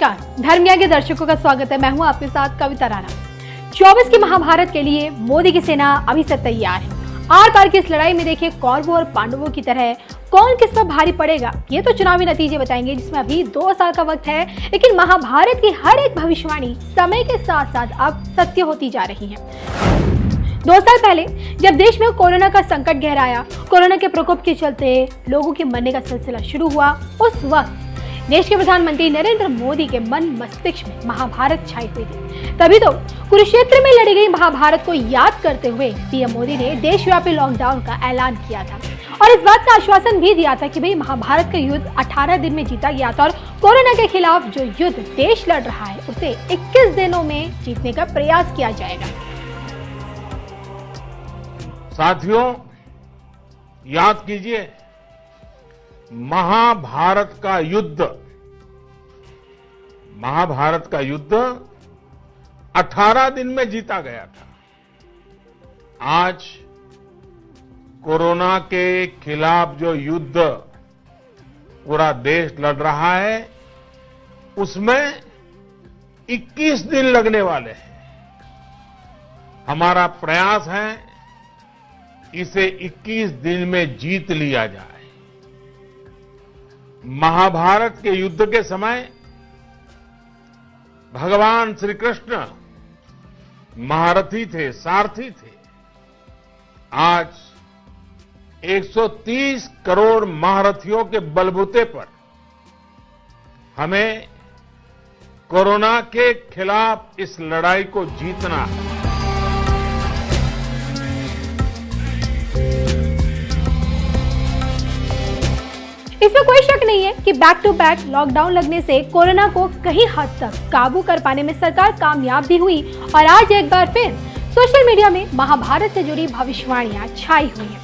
नमस्कार, धर्म ज्ञान के दर्शकों का स्वागत है। मैं हूं आपके साथ कविता राणा। 24 की महाभारत के लिए मोदी की सेना अभी से तैयार है। आर पार की इस लड़ाई में देखिए कौरवों और पांडवों की तरह कौन किस पर भारी पड़ेगा, ये तो चुनावी नतीजे बताएंगे, जिसमें अभी 2 साल का वक्त है। लेकिन महाभारत की हर एक भविष्यवाणी समय के साथ साथ अब सत्य होती जा रही है। 2 साल पहले जब देश में कोरोना का संकट गहराया, कोरोना के प्रकोप के चलते लोगों के मरने का सिलसिला शुरू हुआ, उस वक्त देश के प्रधानमंत्री नरेंद्र मोदी के मन मस्तिष्क में महाभारत छाई हुई थी। तभी तो कुरुक्षेत्र में लड़ी गई महाभारत को याद करते हुए पीएम मोदी ने देशव्यापी लॉकडाउन का ऐलान किया था और इस बात का आश्वासन भी दिया था कि भाई महाभारत का युद्ध 18 दिन में जीता गया था और कोरोना के खिलाफ जो युद्ध देश लड़ रहा है उसे 21 दिनों में जीतने का प्रयास किया जाएगा। साथियों, याद कीजिए, महाभारत का युद्ध 18 दिन में जीता गया था। आज कोरोना के खिलाफ जो युद्ध पूरा देश लड़ रहा है उसमें 21 दिन लगने वाले हैं। हमारा प्रयास है इसे 21 दिन में जीत लिया जाए। महाभारत के युद्ध के समय भगवान श्री कृष्ण महारथी थे, सारथी थे। आज 130 करोड़ महारथियों के बलबूते पर हमें कोरोना के खिलाफ इस लड़ाई को जीतना है। इसमें कोई शक नहीं है कि बैक टू बैक लॉकडाउन लगने से कोरोना को कहीं हद तक काबू कर पाने में सरकार कामयाब भी हुई और आज एक बार फिर सोशल मीडिया में महाभारत से जुड़ी भविष्यवाणियां छाई हुई हैं।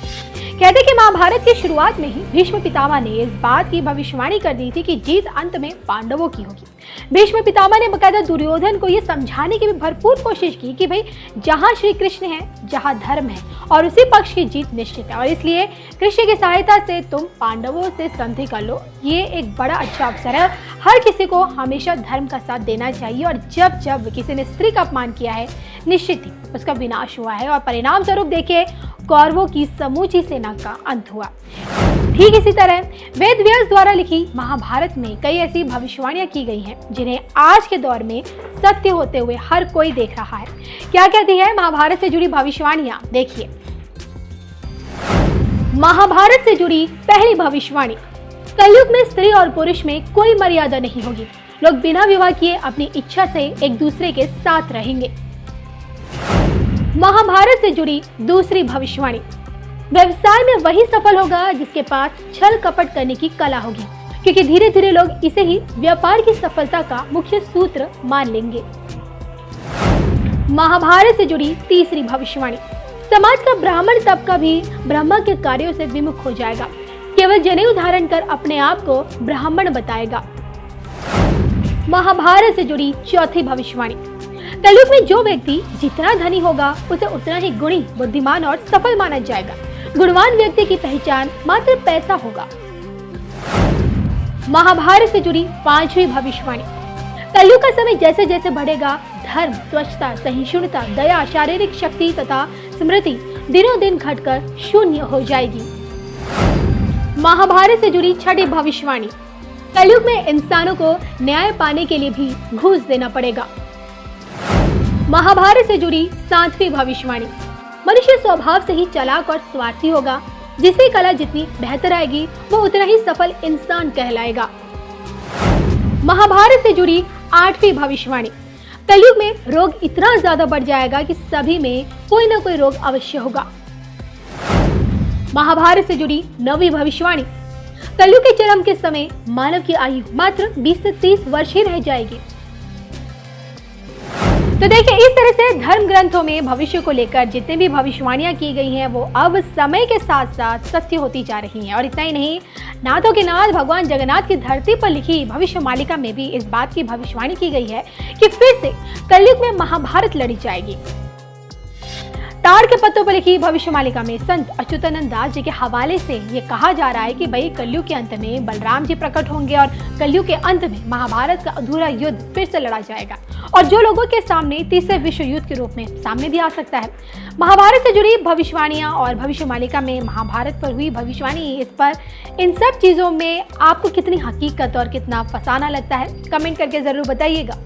कहते कि महाभारत की शुरुआत में ही भीष्म पितामह ने इस बात की भविष्यवाणी कर दी थी कि जीत अंत में पांडवों की होगी। भीष्म पितामह ने बकायदा दुर्योधन को यह समझाने की भी भरपूर कोशिश की कि भाई जहां श्री कृष्ण है, जहां धर्म है और उसी पक्ष की जीत निश्चित है और इसलिए कृष्ण की सहायता से तुम पांडवों से संधि कर लो। ये एक बड़ा अच्छा अवसर है। हर किसी को हमेशा धर्म का साथ देना चाहिए और जब जब किसी ने स्त्री का अपमान किया है, निश्चित ही उसका विनाश हुआ है और परिणाम स्वरूप देखिए कौरवों की समूची सेना का अंत हुआ। ठीक इसी तरह वेद व्यास द्वारा लिखी महाभारत में कई ऐसी भविष्यवाणियां की गई हैं जिन्हें आज के दौर में सत्य होते हुए हर कोई देख रहा है। क्या कहती है महाभारत से जुड़ी भविष्यवाणियां, देखिए। महाभारत से जुड़ी पहली भविष्यवाणी, कलयुग में स्त्री और पुरुष में कोई मर्यादा नहीं होगी। लोग बिना विवाह किए अपनी इच्छा से एक दूसरे के साथ रहेंगे। महाभारत से जुड़ी दूसरी भविष्यवाणी, व्यवसाय में वही सफल होगा जिसके पास छल कपट करने की कला होगी, क्योंकि धीरे धीरे लोग इसे ही व्यापार की सफलता का मुख्य सूत्र मान लेंगे। महाभारत से जुड़ी तीसरी भविष्यवाणी, समाज का ब्राह्मण तबका भी ब्रह्मा के कार्यों से विमुख हो जाएगा, केवल जनेऊ धारण कर अपने आप को ब्राह्मण बताएगा। महाभारत से जुड़ी चौथी भविष्यवाणी, कलयुग में जो व्यक्ति जितना धनी होगा उसे उतना ही गुणी, बुद्धिमान और सफल माना जाएगा। गुणवान व्यक्ति की पहचान मात्र पैसा होगा। महाभारत से जुड़ी पांचवी भविष्यवाणी, कलयुग का समय जैसे जैसे बढ़ेगा, धर्म, स्वच्छता, सहिष्णुता, दया, शारीरिक शक्ति तथा स्मृति दिनों दिन घटकर शून्य हो जाएगी। महाभारत से जुड़ी छठी भविष्यवाणी, कलयुग में इंसानों को न्याय पाने के लिए भी घूस देना पड़ेगा। महाभारत से जुड़ी सातवीं भविष्यवाणी, मनुष्य स्वभाव से ही चालाक और स्वार्थी होगा, जिसकी कला जितनी बेहतर आएगी वो उतना ही सफल इंसान कहलाएगा। महाभारत से जुड़ी आठवीं भविष्यवाणी, कलयुग में रोग इतना ज्यादा बढ़ जाएगा कि सभी में कोई ना कोई रोग अवश्य होगा। महाभारत से जुड़ी नवीं भविष्यवाणी, कलयुग के चरम के समय मानव की आयु मात्र 20 से 30 वर्ष ही रह जाएगी। तो देखिए, इस तरह से धर्म ग्रंथों में भविष्य को लेकर जितने भी भविष्यवाणियां की गई हैं वो अब समय के साथ साथ सत्य होती जा रही हैं। और इतना ही नहीं, नाथों के नाथ भगवान जगन्नाथ की धरती पर लिखी भविष्य मालिका में भी इस बात की भविष्यवाणी की गई है कि फिर से कलयुग में महाभारत लड़ी जाएगी। ताड़ के पत्तों पर लिखी भविष्यवाणी में संत अच्युतानंद दास जी के हवाले से ये कहा जा रहा है कि भाई कलयुग के अंत में बलराम जी प्रकट होंगे और कलयुग के अंत में महाभारत का अधूरा युद्ध फिर से लड़ा जाएगा और जो लोगों के सामने तीसरे विश्व युद्ध के रूप में सामने भी आ सकता है। महाभारत से जुड़ी भविष्यवाणियां और भविष्यवाणी में महाभारत पर हुई भविष्यवाणी, इस पर इन सब चीजों में आपको कितनी हकीकत और कितना फसाना लगता है, कमेंट करके जरूर बताइएगा।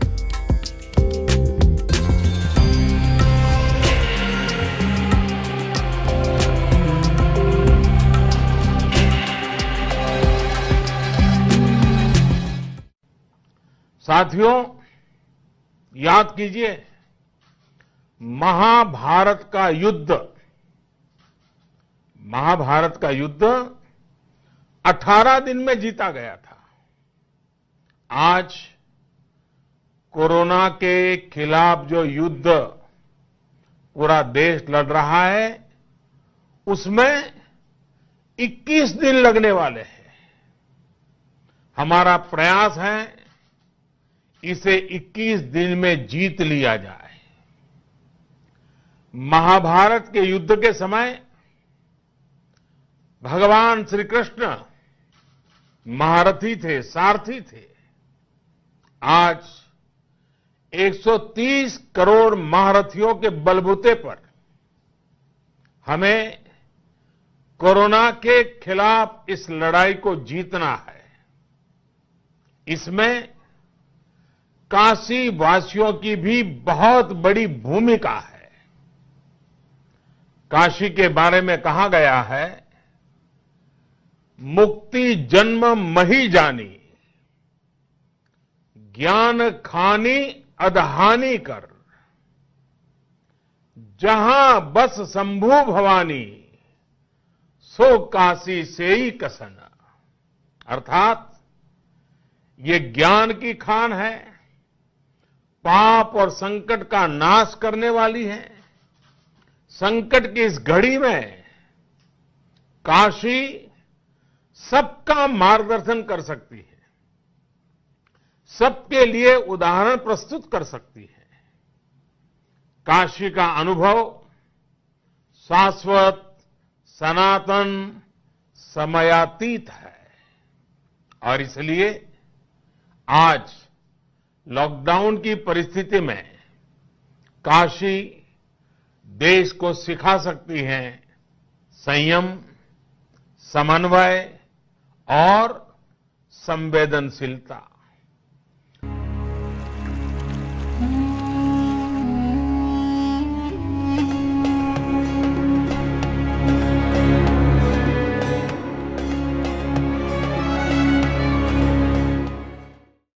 साथियों, याद कीजिए, महाभारत का युद्ध 18 दिन में जीता गया था। आज कोरोना के खिलाफ जो युद्ध पूरा देश लड़ रहा है, उसमें 21 दिन लगने वाले हैं। हमारा प्रयास है इसे 21 दिन में जीत लिया जाए। महाभारत के युद्ध के समय भगवान श्री कृष्ण महारथी थे, सारथी थे। आज 130 करोड़ महारथियों के बलबूते पर हमें कोरोना के खिलाफ इस लड़ाई को जीतना है। इसमें काशी वासियों की भी बहुत बड़ी भूमिका है। काशी के बारे में कहा गया है, मुक्ति जन्म मही जानी, ज्ञान खानी अदहानी कर, जहां बस शंभु भवानी, सो काशी से ही कसन। अर्थात ये ज्ञान की खान है, पाप और संकट का नाश करने वाली है। संकट की इस घड़ी में काशी सबका मार्गदर्शन कर सकती है, सबके लिए उदाहरण प्रस्तुत कर सकती है। काशी का अनुभव शाश्वत, सनातन, समयातीत है और इसलिए आज लॉकडाउन की परिस्थिति में काशी देश को सिखा सकती है संयम, समन्वय और संवेदनशीलता।